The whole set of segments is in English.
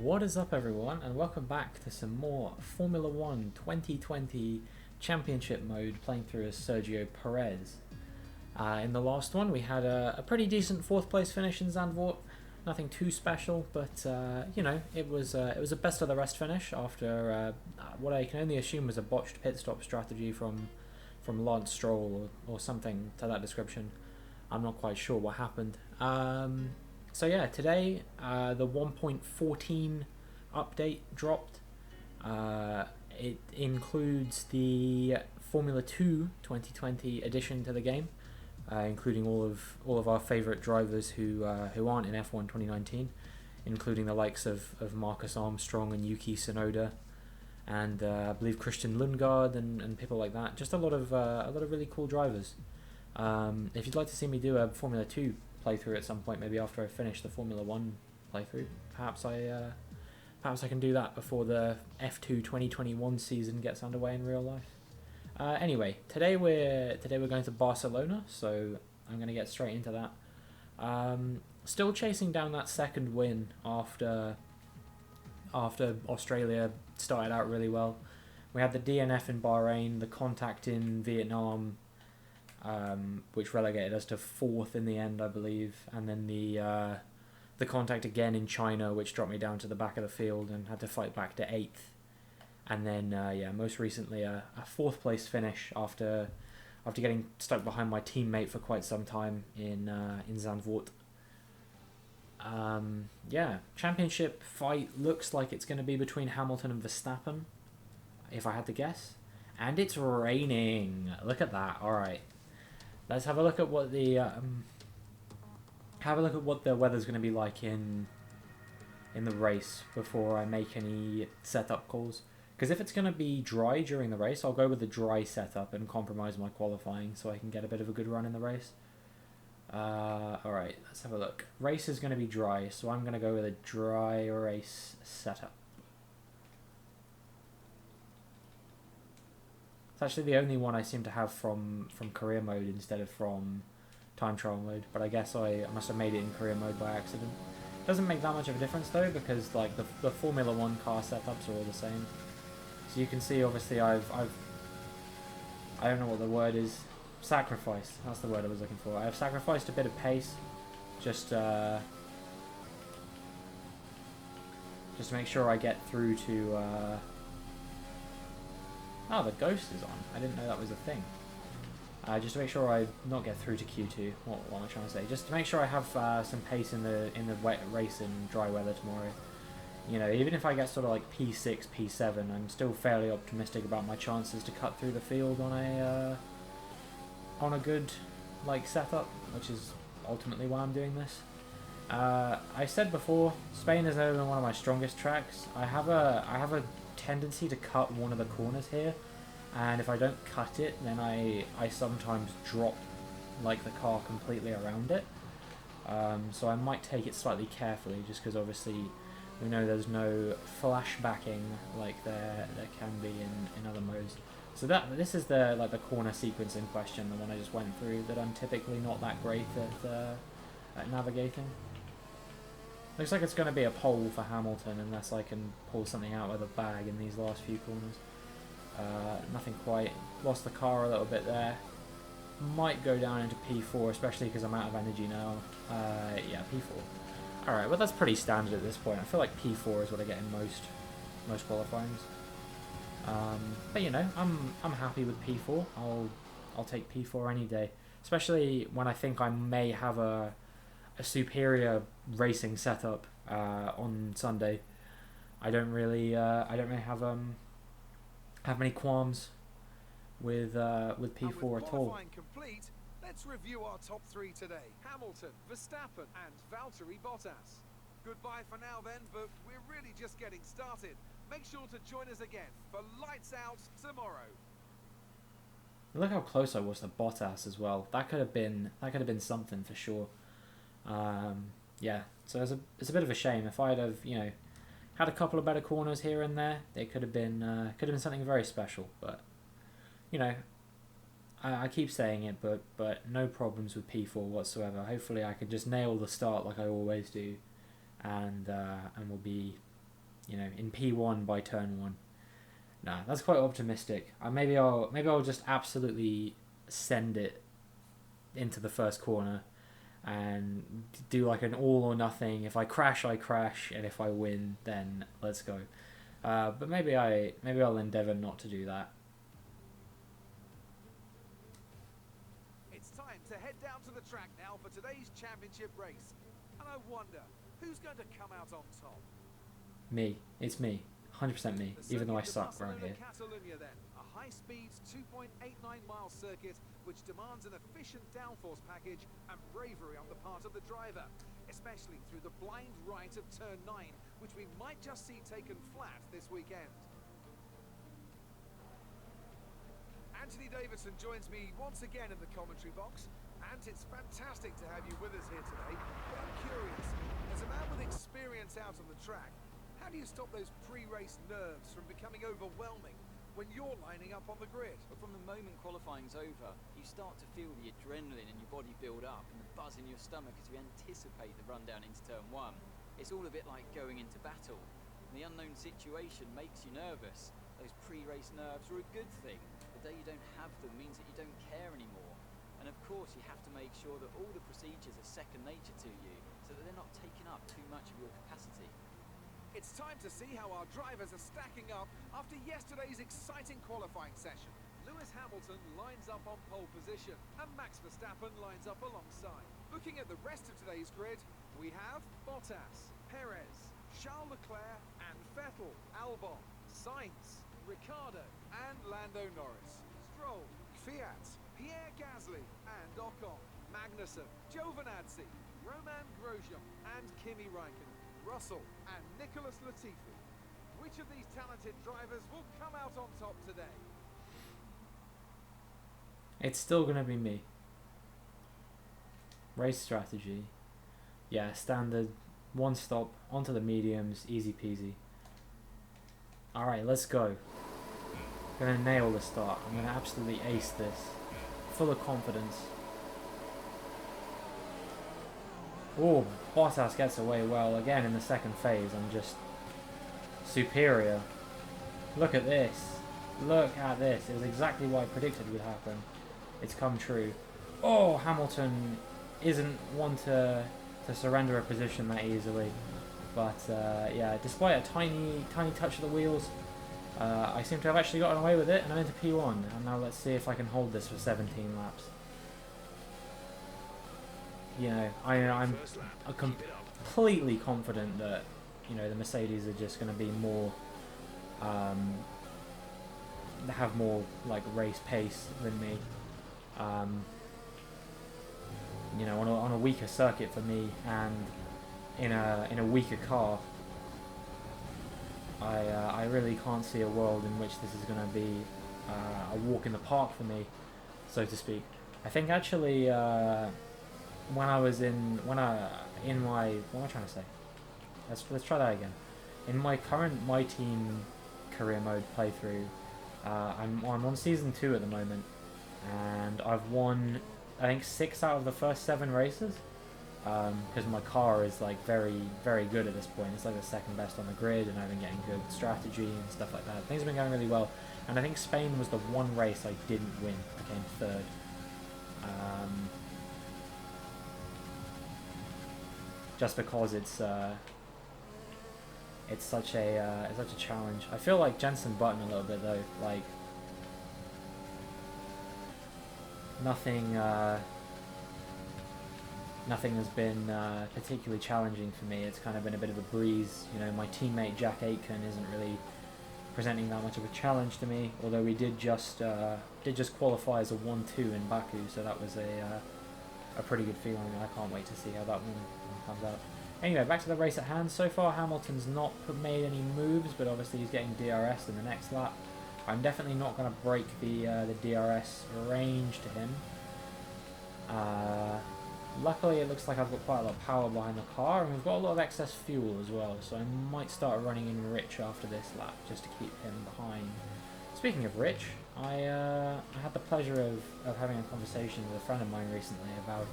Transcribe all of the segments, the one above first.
What is up, everyone, and welcome back to some more Formula One 2020 Championship mode, playing through as Sergio Perez. In the last one, we had a pretty decent fourth place finish in Zandvoort. Nothing too special, but it was a best of the rest finish after what I can only assume was a botched pit stop strategy from Lance Stroll or something to that description. I'm not quite sure what happened. So yeah, today the 1.14 update dropped. It includes the Formula 2 2020 addition to the game, including all of our favourite drivers who aren't in F1 2019, including the likes of Marcus Armstrong and Yuki Tsunoda, and I believe Christian Lundgaard and people like that. Just a lot of really cool drivers. If you'd like to see me do a Formula 2 playthrough at some point, maybe after I finish the Formula 1 playthrough, perhaps I can do that before the F2 2021 season gets underway in real life. Anyway, today we're going to Barcelona, so I'm going to get straight into that. Still chasing down that second win after Australia started out really well. We had the DNF in Bahrain, the contact in Vietnam, which relegated us to 4th in the end, I believe, and then the contact again in China, which dropped me down to the back of the field and had to fight back to 8th. And then, most recently a 4th place finish after getting stuck behind my teammate for quite some time in Zandvoort. Championship fight looks like it's going to be between Hamilton and Verstappen, if I had to guess. And it's raining. Look at that. All right, let's have a look at what the weather's going to be like in the race before I make any setup calls. Because if it's going to be dry during the race, I'll go with the dry setup and compromise my qualifying so I can get a bit of a good run in the race. Alright, let's have a look. Race is going to be dry, so I'm going to go with a dry race setup. It's actually the only one I seem to have from career mode instead of from time trial mode, but I guess I must have made it in career mode by accident. Doesn't make that much of a difference though, because like the Formula 1 car setups are all the same. So you can see, obviously, I don't know what the word is. Sacrifice. That's the word I was looking for. I've sacrificed a bit of pace, just to make sure I get through to. Oh, the ghost is on. I didn't know that was a thing. Just to make sure I not get through to Q2. What am I trying to say? Just to make sure I have some pace in the wet race in dry weather tomorrow. You know, even if I get sort of like P6, P7, I'm still fairly optimistic about my chances to cut through the field on a good like setup, which is ultimately why I'm doing this. I said before, Spain has never been one of my strongest tracks. I have a tendency to cut one of the corners here, and if I don't cut it, then I sometimes drop like the car completely around it. So I might take it slightly carefully, just because obviously we know there's no flashbacking like there can be in other modes. So this is the corner sequence in question, the one I just went through, that I'm typically not that great at navigating. Looks like it's going to be a pole for Hamilton unless I can pull something out of the bag in these last few corners. Nothing quite. Lost the car a little bit there. Might go down into P4, especially because I'm out of energy now. Yeah, P4. Alright, well that's pretty standard at this point. I feel like P4 is what I get in most qualifyings. But you know, I'm happy with P4. I'll take P4 any day, especially when I think I may have a superior racing setup on Sunday. I don't really have many qualms with P4 at all. Complete, let's review our top 3 today. Hamilton, Verstappen and Valtteri Bottas. Goodbye for now then, but we're really just getting started. Make sure to join us again for Lights Out tomorrow. Look how close I was to Bottas as well. That could have been something for sure. Yeah, so it's a bit of a shame. If I'd have had a couple of better corners here and there, it could have been something very special. But I keep saying it, but no problems with P4 whatsoever. Hopefully I can just nail the start like I always do, and we'll be you know, in P1 by turn 1. Nah, that's quite optimistic. Maybe I'll just absolutely send it into the first corner and do like an all or nothing. If I crash, I crash, and if I win, then let's go. But maybe I'll endeavour not to do that. It's time to head down to the track now for today's championship race. And I wonder, who's going to come out on top? Me. It's me. 100% me, even though I suck around here. Catalunya then, a high-speed 2.89-mile circuit which demands an efficient downforce package and bravery on the part of the driver, especially through the blind right of turn 9, which we might just see taken flat this weekend. Anthony Davidson joins me once again in the commentary box, and it's fantastic to have you with us here today. But I'm curious, as a man with experience out on the track, how do you stop those pre-race nerves from becoming overwhelming when you're lining up on the grid? But from the moment qualifying's over, you start to feel the adrenaline in your body build up and the buzz in your stomach as you anticipate the run down into turn 1. It's all a bit like going into battle. And the unknown situation makes you nervous. Those pre-race nerves are a good thing. The day you don't have them means that you don't care anymore. And of course you have to make sure that all the procedures are second nature to you, so that they're not taking up too much of your capacity. It's time to see how our drivers are stacking up after yesterday's exciting qualifying session. Lewis Hamilton lines up on pole position and Max Verstappen lines up alongside. Looking at the rest of today's grid, we have Bottas, Perez, Charles Leclerc and Vettel, Albon, Sainz, Ricciardo and Lando Norris, Stroll, Fiat, Pierre Gasly and Ocon, Magnussen, Giovinazzi, Romain Grosjean and Kimi Raikkonen, Russell and Nicholas Latifi. Which of these talented drivers will come out on top today? It's still going to be me. Race strategy. Yeah, standard. One stop, onto the mediums, easy peasy. Alright, let's go. Gonna nail the start. I'm gonna absolutely ace this. Full of confidence. Oh, Bottas gets away well. Again, in the second phase, I'm just superior. Look at this. Look at this. It was exactly what I predicted would happen. It's come true. Oh, Hamilton isn't one to surrender a position that easily. But yeah, despite a tiny touch of the wheels, I seem to have actually gotten away with it, and I'm into P1. And now let's see if I can hold this for 17 laps. You know, I'm completely confident that, you know, the Mercedes are just going to be more, have more like race pace than me. You know, on a weaker circuit for me, and in a weaker car, I really can't see a world in which this is going to be a walk in the park for me, so to speak. I think actually what am I trying to say? Let's try that again. In my current My Team career mode playthrough, I'm on season 2 at the moment, and I've won I think 6 out of the first 7 races, because my car is like very good at this point. It's like the second best on the grid, and I've been getting good strategy and stuff like that. Things have been going really well, and I think Spain was the one race I didn't win. I came 3rd. Just because it's such a challenge. I feel like Jensen Button a little bit though. Like nothing has been particularly challenging for me. It's kind of been a bit of a breeze. You know, my teammate Jack Aitken isn't really presenting that much of a challenge to me. Although we did just qualify as a 1-2 in Baku, so that was a pretty good feeling. I can't wait to see how that one comes out. Anyway, back to the race at hand. So far, Hamilton's not made any moves, but obviously he's getting DRS in the next lap. I'm definitely not going to break the DRS range to him. Luckily, it looks like I've got quite a lot of power behind the car, and we've got a lot of excess fuel as well, so I might start running in Rich after this lap, just to keep him behind. Speaking of Rich, I had the pleasure of having a conversation with a friend of mine recently about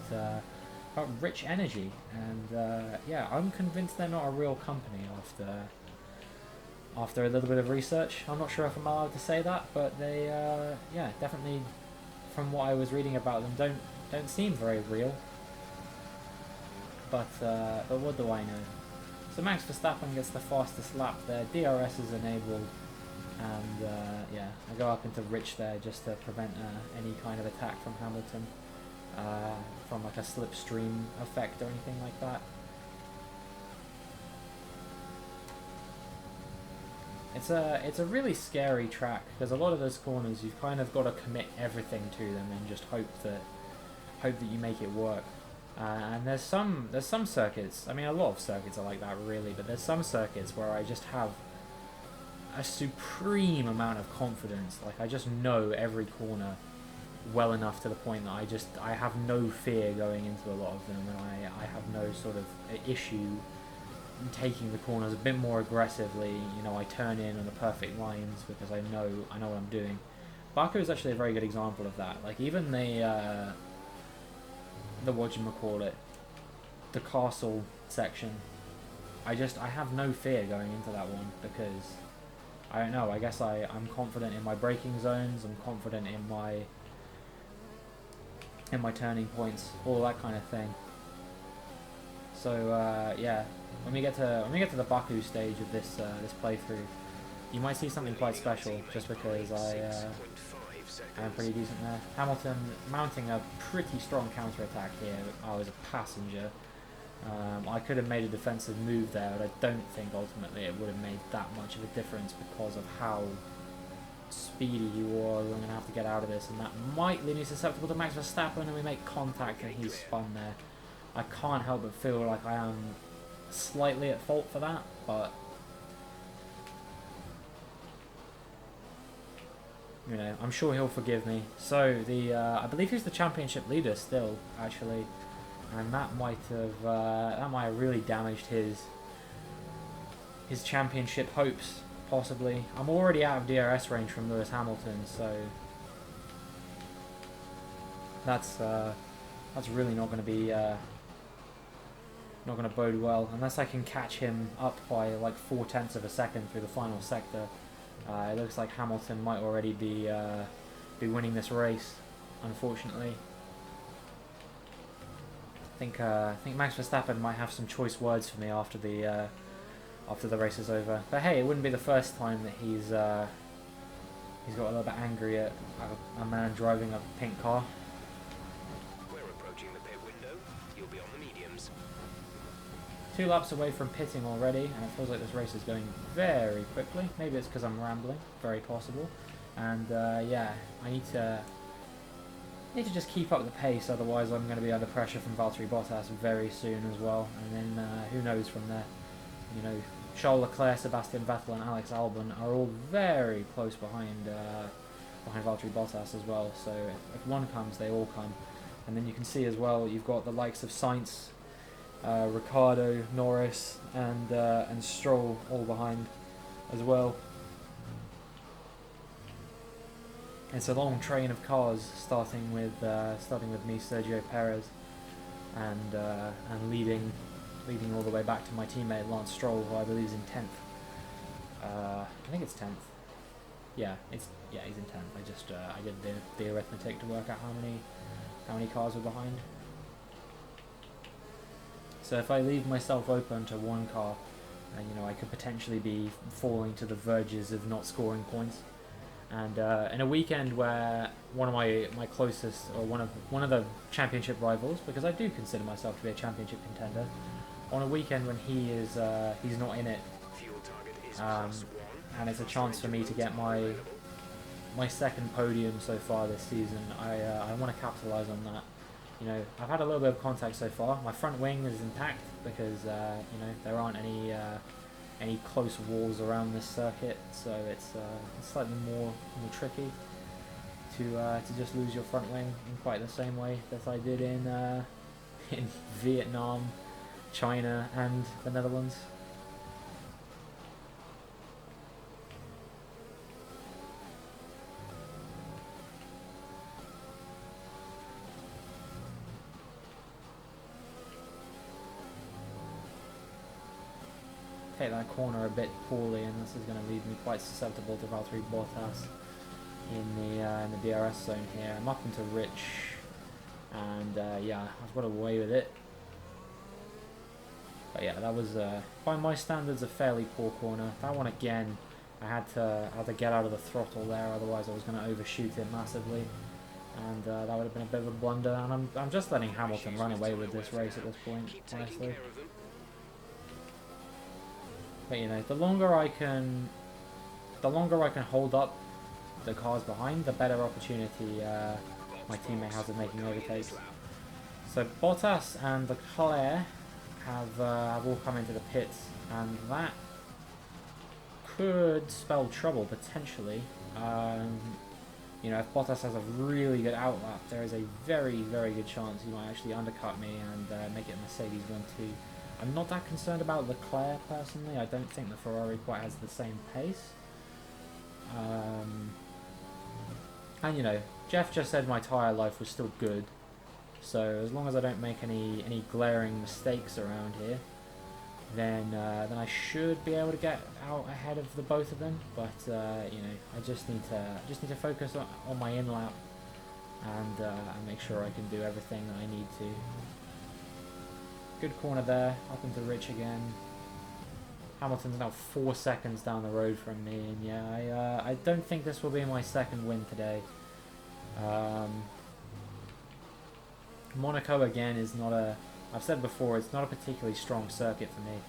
Rich Energy, and yeah, I'm convinced they're not a real company after a little bit of research. I'm not sure if I'm allowed to say that, but they, yeah, definitely, from what I was reading about them, don't seem very real. But what do I know? So Max Verstappen gets the fastest lap there. DRS is enabled, and yeah, I go up into rich there just to prevent any kind of attack from Hamilton, from like a slipstream effect or anything like that. It's a really scary track because a lot of those corners you've kind of got to commit everything to them and just hope that you make it work. And there's some circuits. I mean, a lot of circuits are like that, really. But there's some circuits where I just have a supreme amount of confidence. Like I just know every corner well enough to the point that I have no fear going into a lot of them, and I have no sort of issue taking the corners a bit more aggressively. You know, I turn in on the perfect lines because I know what I'm doing. Baku is actually a very good example of that. Like even the whatchamacallit, the castle section, I have no fear going into that one because I don't know, I guess I'm confident in my braking zones, I'm confident in my turning points, all that kind of thing. So yeah, when we get to the Baku stage of this playthrough, you might see something quite special just because I'm pretty decent there. Hamilton mounting a pretty strong counter-attack here. I was a passenger. I could have made a defensive move there, but I don't think ultimately it would have made that much of a difference because of how speedy he was. I'm going to have to get out of this, and that might leave me susceptible to Max Verstappen, and we make contact and he's spun there. I can't help but feel like I am slightly at fault for that, but you know, I'm sure he'll forgive me. So I believe he's the championship leader still, actually, and that might have really damaged his championship hopes, possibly. I'm already out of DRS range from Lewis Hamilton, so that's really not going to be not going to bode well unless I can catch him up by like 0.4 of a second through the final sector. It looks like Hamilton might already be winning this race, unfortunately. I think Max Verstappen might have some choice words for me after the race is over. But hey, it wouldn't be the first time that he's got a little bit angry at a man driving a pink car. We're approaching the pit window. You'll be on the mediums. 2 laps away from pitting already, and it feels like this race is going very quickly. Maybe it's because I'm rambling, very possible. And yeah, I need to just keep up the pace, otherwise I'm going to be under pressure from Valtteri Bottas very soon as well. And then who knows from there. You know, Charles Leclerc, Sebastian Vettel and Alex Albon are all very close behind Valtteri Bottas as well. So if one comes, they all come. And then you can see as well, you've got the likes of Sainz, Ricciardo, Norris, and Stroll all behind as well. It's a long train of cars, starting with me, Sergio Perez, and leading all the way back to my teammate Lance Stroll, who I believe is in 10th. I think it's 10th. Yeah, he's in 10th. I did the arithmetic to work out how many cars were behind. So if I leave myself open to one car, you know, I could potentially be falling to the verges of not scoring points. And in a weekend where one of my closest, or one of the championship rivals, because I do consider myself to be a championship contender, on a weekend when he's not in it, and it's a chance for me to get my second podium so far this season, I want to capitalise on that. You know, I've had a little bit of contact so far. My front wing is intact because you know, there aren't any close walls around this circuit, so it's slightly more tricky to just lose your front wing in quite the same way that I did in Vietnam, China, and the Netherlands. take that corner a bit poorly, and this is going to leave me quite susceptible to Valtteri Bottas in the DRS zone here. I'm up into Rich, and yeah, I've got away with it. But yeah, that was by my standards a fairly poor corner. That one again, I had to get out of the throttle there, otherwise I was going to overshoot it massively, and that would have been a bit of a blunder. And I'm just letting Hamilton run away with this race at this point, honestly. But you know, the longer I can hold up the cars behind, the better opportunity my teammate has of making overtakes. So Bottas and Leclerc have all come into the pits, and that could spell trouble potentially. You know, if Bottas has a really good outlap, there is a very, very good chance he might actually undercut me and make it Mercedes 1-2. I'm not that concerned about Leclerc personally. I don't think the Ferrari quite has the same pace. And you know, Jeff just said my tyre life was still good, so as long as I don't make any glaring mistakes around here, then I should be able to get out ahead of the both of them. But you know, I just need to focus on my in lap and make sure I can do everything that I need to. Good corner there, up into Rich again. Hamilton's now 4 seconds down the road from me, and yeah, I don't think this will be my second win today. Monaco again is not a, I've said before, it's not a particularly strong circuit for me,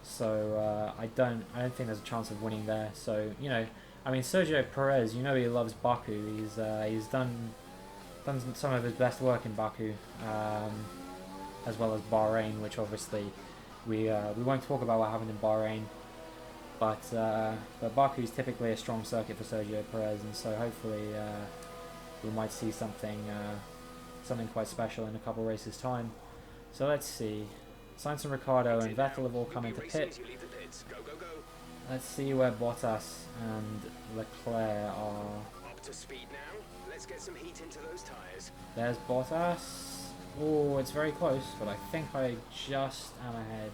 so I don't think there's a chance of winning there. So you know, I mean, Sergio Perez, you know he loves Baku. He's done some of his best work in Baku, as well as Bahrain, which obviously we won't talk about what happened in Bahrain, but Baku is typically a strong circuit for Sergio Perez, and so hopefully we might see something quite special in a couple races time. So let's see. Sainz and Ricciardo and Vettel have all come into pit. Let's see where Bottas and Leclerc are. Up to speed now. Let's get some heat into those tires. There's Bottas. Oh, it's very close, but I think I just am ahead.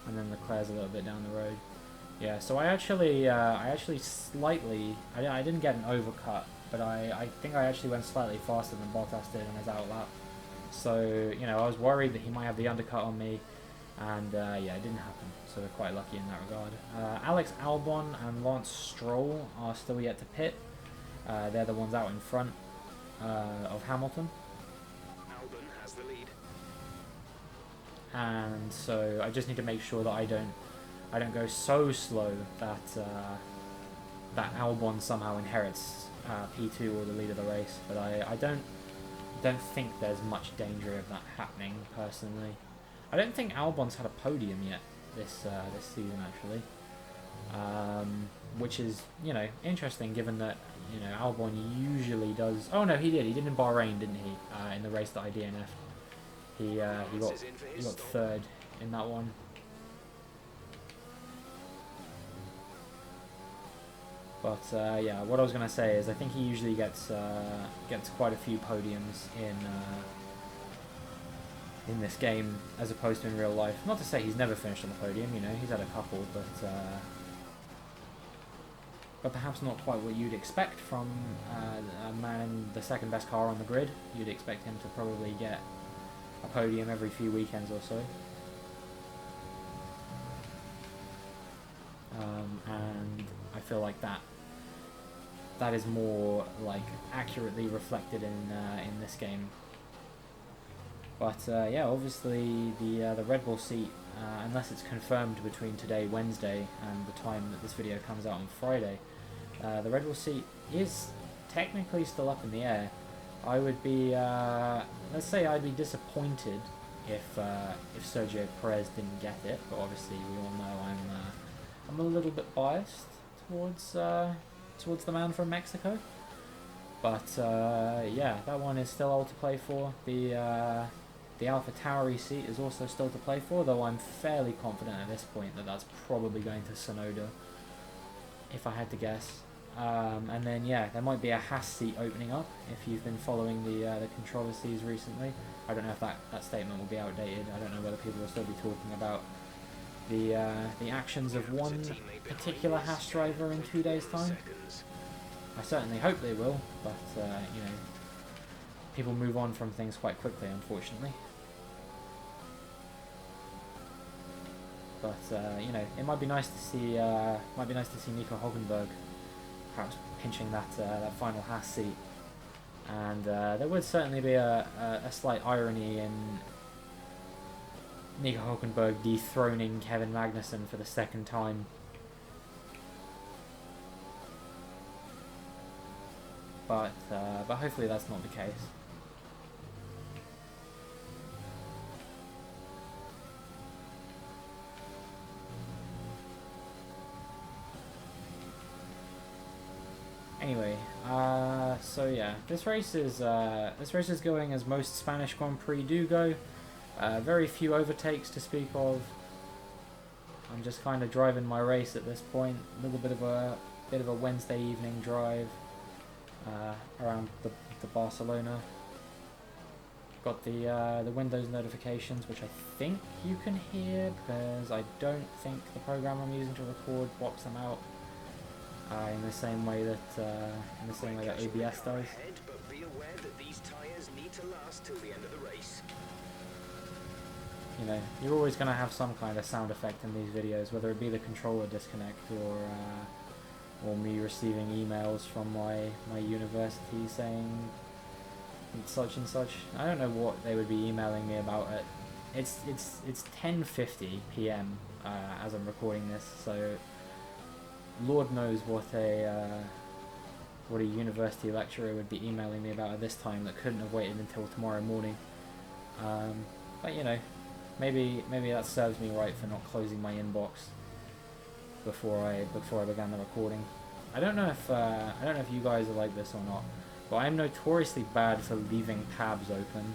And then Leclerc's a little bit down the road. Yeah, so I actually slightly, I didn't get an overcut, but I think I actually went slightly faster than Bottas did on his outlap. So, you know, I was worried that he might have the undercut on me, and yeah, it didn't happen. So we're quite lucky in that regard. Alex Albon and Lance Stroll are still yet to pit. They're the ones out in front of Hamilton. Albon has the lead. And so I just need to make sure that I don't go so slow that that Albon somehow inherits P2 or the lead of the race. But I don't think there's much danger of that happening personally. I don't think Albon's had a podium yet this season actually, which is, you know, interesting given that, you know, Albon usually does. Oh no, he did in Bahrain, didn't he? In the race that I DNF'd. He got third in that one. But yeah, what I was gonna say is I think he usually gets quite a few podiums in this game as opposed to in real life. Not to say he's never finished on the podium, you know, he's had a couple, but perhaps not quite what you'd expect from a man in the second best car on the grid. You'd expect him to probably get a podium every few weekends or so. And I feel like that is more like accurately reflected in this game. But yeah, obviously the Red Bull seat, unless it's confirmed between today, Wednesday, and the time that this video comes out on Friday, the Red Bull seat is technically still up in the air. I would be, let's say I'd be disappointed if Sergio Perez didn't get it, but obviously we all know I'm a little bit biased towards the man from Mexico. But yeah, that one is still all to play for. The AlphaTauri seat is also still to play for, though I'm fairly confident at this point that that's probably going to Tsunoda, if I had to guess. And then yeah, there might be a Haas seat opening up if you've been following the controversies recently. I don't know if that statement will be outdated. I don't know whether people will still be talking about the actions of one particular Haas driver in 2 days' time. I certainly hope they will, but you know, people move on from things quite quickly, unfortunately. But you know, it might be nice to see Nico Hülkenberg perhaps pinching that that final Haas seat, and there would certainly be a slight irony in Nico Hülkenberg dethroning Kevin Magnussen for the second time. But hopefully that's not the case. Anyway, so yeah, this race is going as most Spanish Grand Prix do go. Very few overtakes to speak of. I'm just kind of driving my race at this point. A little bit of a Wednesday evening drive around the Barcelona. Got the Windows notifications, which I think you can hear because I don't think the program I'm using to record blocks them out. In the same way that ABS does. But be aware that these tires need to last till the end of the race. You know, you're always going to have some kind of sound effect in these videos, whether it be the controller disconnect or me receiving emails from my university saying such and such. I don't know what they would be emailing me about. It's 10:50 p.m. As I'm recording this, so Lord knows what a university lecturer would be emailing me about at this time that couldn't have waited until tomorrow morning. But you know, maybe that serves me right for not closing my inbox before I began the recording. I don't know if you guys are like this or not, but I'm notoriously bad for leaving tabs open.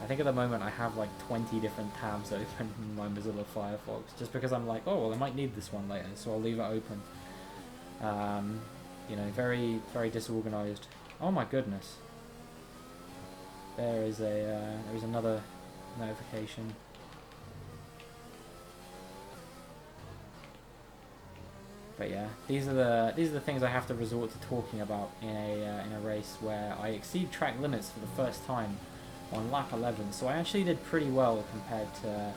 I think at the moment I have like 20 different tabs open in my Mozilla Firefox, just because I'm like, oh well, I might need this one later, so I'll leave it open. You know, very, very disorganized. Oh my goodness. There is another notification. But yeah, these are the things I have to resort to talking about in a race where I exceed track limits for the first time on lap 11. So I actually did pretty well compared to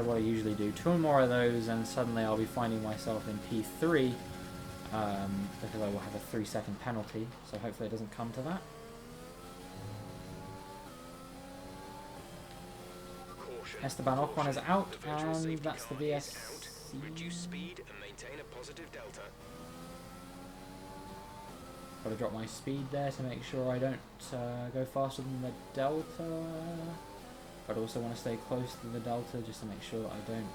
what I usually do. 2 more of those, and suddenly I'll be finding myself in P3. Because I will have a 3-second penalty, so hopefully it doesn't come to that. Esteban Ocon is out, and that's the VSC. Reduce speed and maintain a positive delta. Got to drop my speed there to make sure I don't go faster than the delta. But I also want to stay close to the delta just to make sure that I don't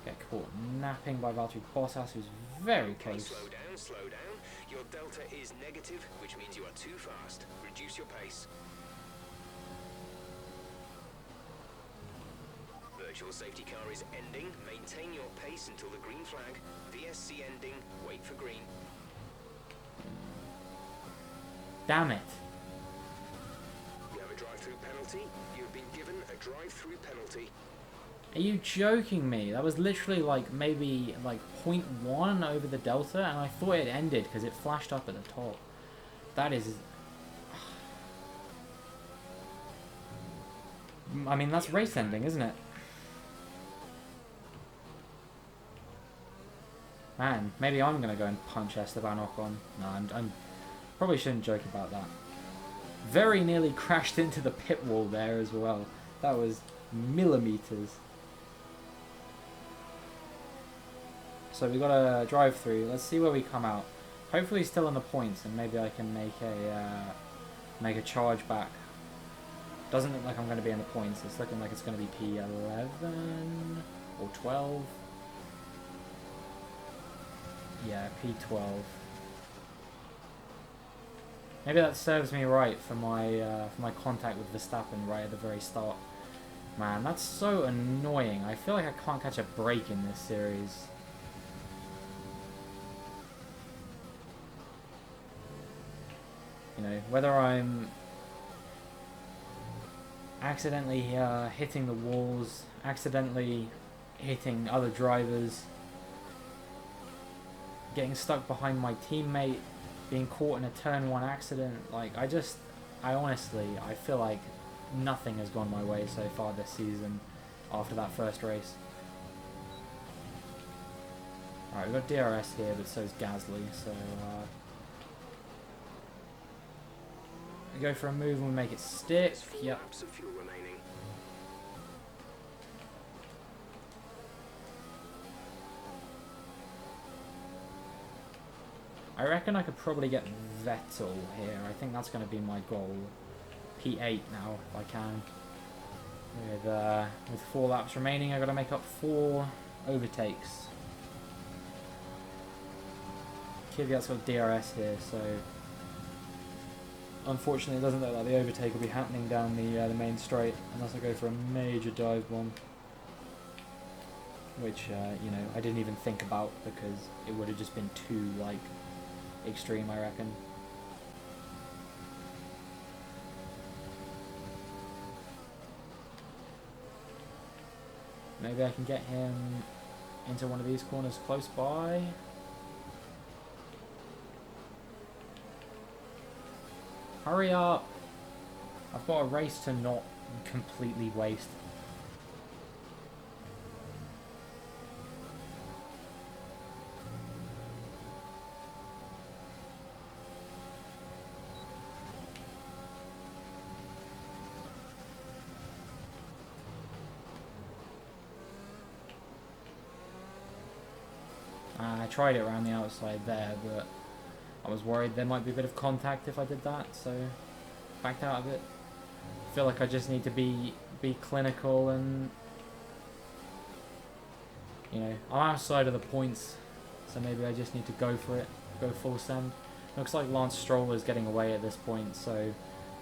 get caught napping by Valtteri Bottas, who's very close. Slow down. Your delta is negative, which means you are too fast. Reduce your pace. Virtual safety car is ending. Maintain your pace until the green flag. VSC ending. Wait for green. Damn it. You have a drive-through penalty. You've been given a drive-through penalty. Are you joking me? That was literally like maybe like 0.1 over the delta, and I thought it ended because it flashed up at the top. That is... I mean, that's race ending, isn't it? Man, maybe I'm going to go and punch Esteban Ocon. No, I'm probably shouldn't joke about that. Very nearly crashed into the pit wall there as well. That was millimeters. So we got a drive through. Let's see where we come out. Hopefully still in the points, and maybe I can make a charge back. Doesn't look like I'm going to be in the points. It's looking like it's going to be P11 or 12. Yeah, P12. Maybe that serves me right for my contact with Verstappen right at the very start. Man, that's so annoying. I feel like I can't catch a break in this series. You know, whether I'm accidentally hitting the walls, accidentally hitting other drivers, getting stuck behind my teammate, being caught in a turn 1 accident. Like, I honestly, I feel like nothing has gone my way so far this season after that first race. Alright, we've got DRS here, but so is Gasly, so we go for a move and we make it stick. Yep. Laps of fuel remaining. I reckon I could probably get Vettel here. I think that's going to be my goal. P8 now, if I can. With 4 laps remaining, I've got to make up 4 overtakes. Kvyat's got DRS here, so unfortunately it doesn't look like the overtake will be happening down the main straight unless I go for a major dive bomb, which you know, I didn't even think about because it would have just been too like extreme, I reckon. Maybe I can get him into one of these corners close by. Hurry up! I've got a race to not completely waste. I tried it around the outside there, but I was worried there might be a bit of contact if I did that, so backed out a bit. I feel like I just need to be clinical and, you know, I'm outside of the points, so maybe I just need to go for it, go full send. Looks like Lance Stroll is getting away at this point, so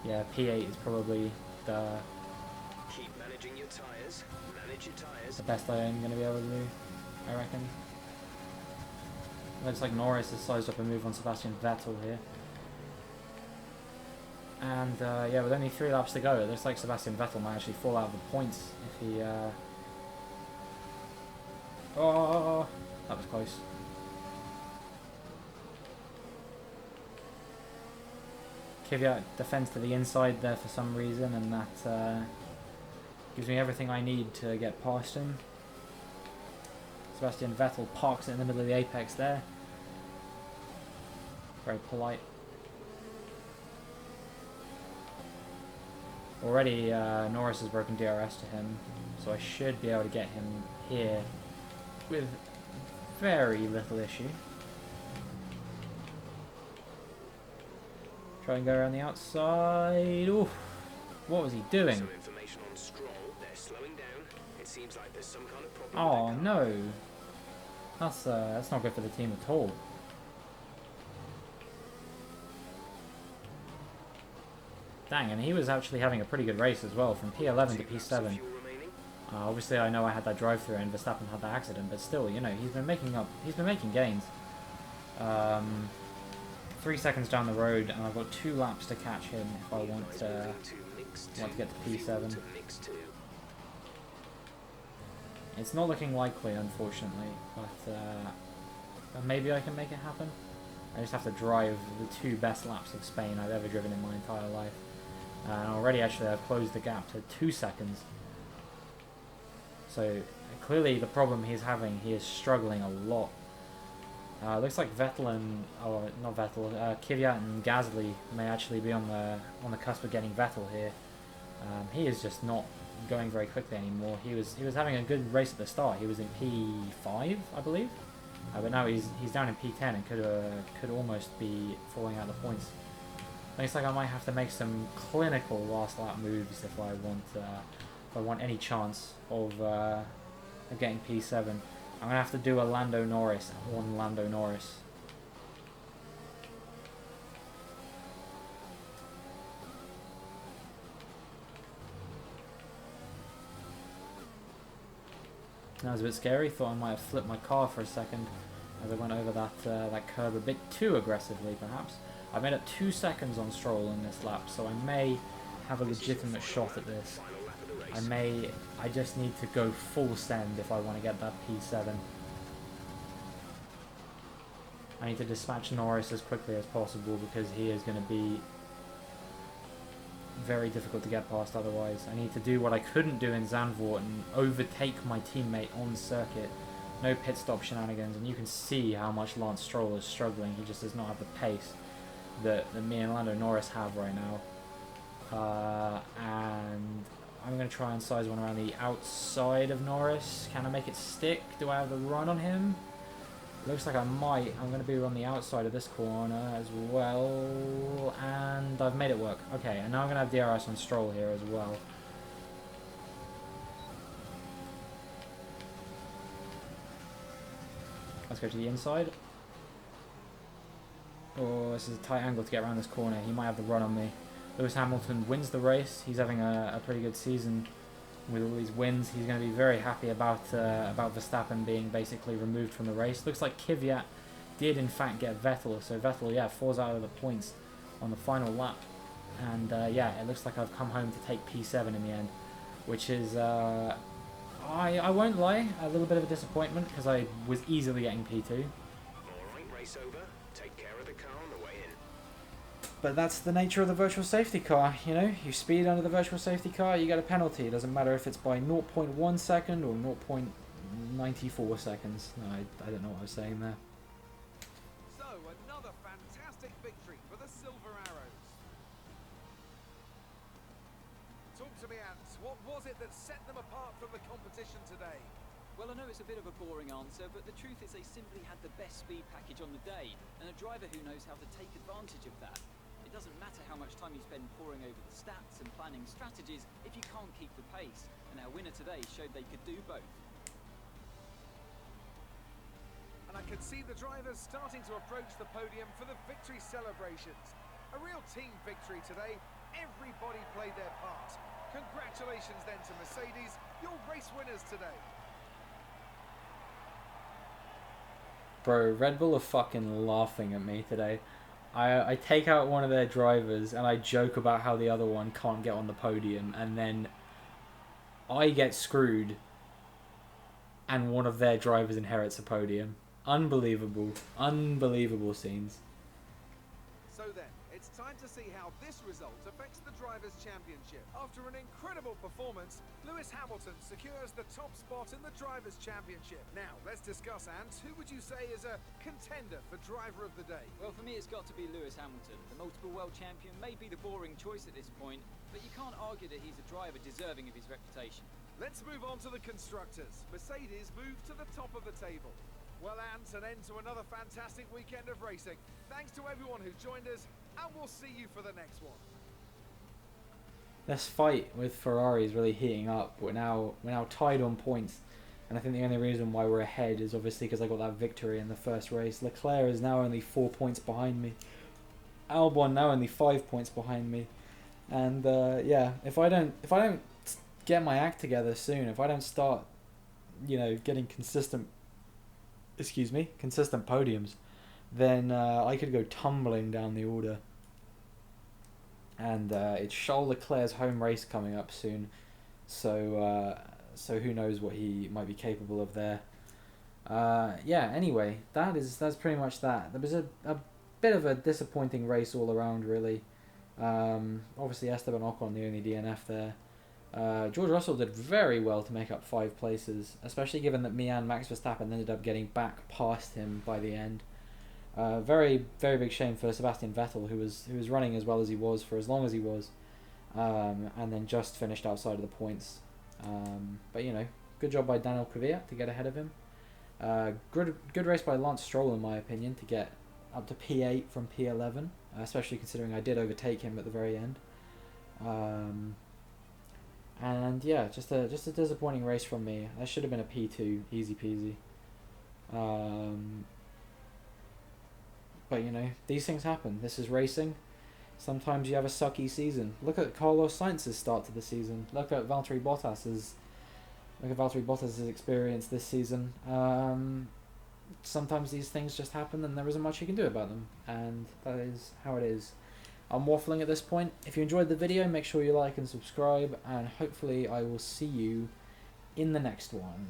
yeah, P8 is probably Keep managing your tyres. Manage your tyres. the best I am going to be able to do, I reckon. Looks like Norris has sized up a move on Sebastian Vettel here. And yeah, with only 3 laps to go, it looks like Sebastian Vettel might actually fall out of the points if he... Oh, that was close. Kvyat defends to the inside there for some reason, and that gives me everything I need to get past him. Sebastian Vettel parks it in the middle of the apex there. Very polite. Already Norris has broken DRS to him, so I should be able to get him here with very little issue. Try and go around the outside. Oof. What was he doing? Some information on Stroll. They're slowing down. It seems like there's some kind of problem. Oh no. That's not good for the team at all. Dang, and he was actually having a pretty good race as well, from P11 to P7. Obviously, I know I had that drive-through and Verstappen had that accident, but still, you know, he's been making gains. 3 seconds down the road, and I've got 2 laps to catch him if I want to get to P7. It's not looking likely, unfortunately, but maybe I can make it happen. I just have to drive the 2 best laps of Spain I've ever driven in my entire life. And already, actually, I've closed the gap to 2 seconds. So, clearly the problem he's having, he is struggling a lot. Looks like Vettel and, oh, not Vettel, Kvyat and Gasly may actually be on the cusp of getting Vettel here. He is just not going very quickly anymore. He was having a good race at the start. He was in P5, I believe, but now he's down in P10 and could almost be falling out of the points. Looks like I might have to make some clinical last lap moves if I want any chance of getting P7. I'm gonna have to do a Lando Norris on Lando Norris. That was a bit scary. Thought I might have flipped my car for a second as I went over that curb a bit too aggressively, perhaps. I made up 2 seconds on Stroll in this lap, so I may have a legitimate shot at this. Final lap of the Nice. I just need to go full send if I want to get that P7. I need to dispatch Norris as quickly as possible because he is going to be very difficult to get past otherwise. I need to do what I couldn't do in Zandvoort and overtake my teammate on circuit. No pit stop shenanigans, and you can see how much Lance Stroll is struggling. He just does not have the pace that me and Lando Norris have right now. And I'm going to try and size one around the outside of Norris. Can I make it stick? Do I have the run on him? Looks like I might. I'm going to be on the outside of this corner as well. And I've made it work. Okay, and now I'm going to have DRS on Stroll here as well. Let's go to the inside. Oh, this is a tight angle to get around this corner. He might have the run on me. Lewis Hamilton wins the race. He's having a pretty good season with all these wins. He's going to be very happy about Verstappen being basically removed from the race. Looks like Kvyat did in fact get Vettel. So Vettel, yeah, falls out of the points on the final lap. And yeah, it looks like I've come home to take P7 in the end, which is, I won't lie, a little bit of a disappointment because I was easily getting P2. Alright, race over. Take care of the car on the way in. But that's the nature of the virtual safety car, you know? You speed under the virtual safety car, you get a penalty. It doesn't matter if it's by 0.1 second or 0.94 seconds. No, I don't know what I was saying there. So, another fantastic victory for the Silver Arrows. Talk to me, Ants. What was it that set them apart from the competition today? Well, I know it's a bit of a boring answer, but the truth is they simply had the best speed package on the day, and a driver who knows how to take advantage of that. It doesn't matter how much time you spend poring over the stats and planning strategies if you can't keep the pace, and our winner today showed they could do both. And I can see the drivers starting to approach the podium for the victory celebrations. A real team victory today. Everybody played their part. Congratulations then to Mercedes, your race winners today. Bro, Red Bull are fucking laughing at me today. I take out one of their drivers and I joke about how the other one can't get on the podium, and then I get screwed and one of their drivers inherits a podium. Unbelievable. Unbelievable scenes. So then, it's time to see how this result affects the Drivers' Championship. After an incredible performance, Lewis Hamilton secures the top spot in the Drivers' Championship. Now, let's discuss, Ant. Who would you say is a contender for Driver of the Day? Well, for me it's got to be Lewis Hamilton. The multiple world champion may be the boring choice at this point, but you can't argue that he's a driver deserving of his reputation. Let's move on to the Constructors. Mercedes moved to the top of the table. Well, Ant, an end to another fantastic weekend of racing. Thanks to everyone who joined us, and we'll see you for the next one. This fight with Ferrari is really heating up. We're now tied on points, and I think the only reason why we're ahead is obviously because I got that victory in the first race. Leclerc is now only 4 points behind me. Albon now only 5 points behind me, and yeah, if I don't get my act together soon, if I don't start, getting consistent podiums, then I could go tumbling down the order. And it's Charles Leclerc's home race coming up soon, so who knows what he might be capable of there. Yeah, anyway, that's pretty much that. There was a bit of a disappointing race all around, really. Obviously Esteban Ocon the only DNF there. George Russell did very well to make up 5 places, especially given that me and Max Verstappen ended up getting back past him by the end. Very, very big shame for Sebastian Vettel, who was running as well as he was for as long as he was, and then just finished outside of the points. But good job by Daniel Kvyat to get ahead of him. Good race by Lance Stroll in my opinion to get up to P8 from P11, especially considering I did overtake him at the very end. And yeah, just a disappointing race from me. That should have been a P2, easy peasy. But these things happen. This is racing. Sometimes you have a sucky season. Look at Carlos Sainz's start to the season. Look at Valtteri Bottas's experience this season. Sometimes these things just happen and there isn't much you can do about them, and that is how it is. I'm waffling at this point. If you enjoyed the video, make sure you like and subscribe, and hopefully I will see you in the next one.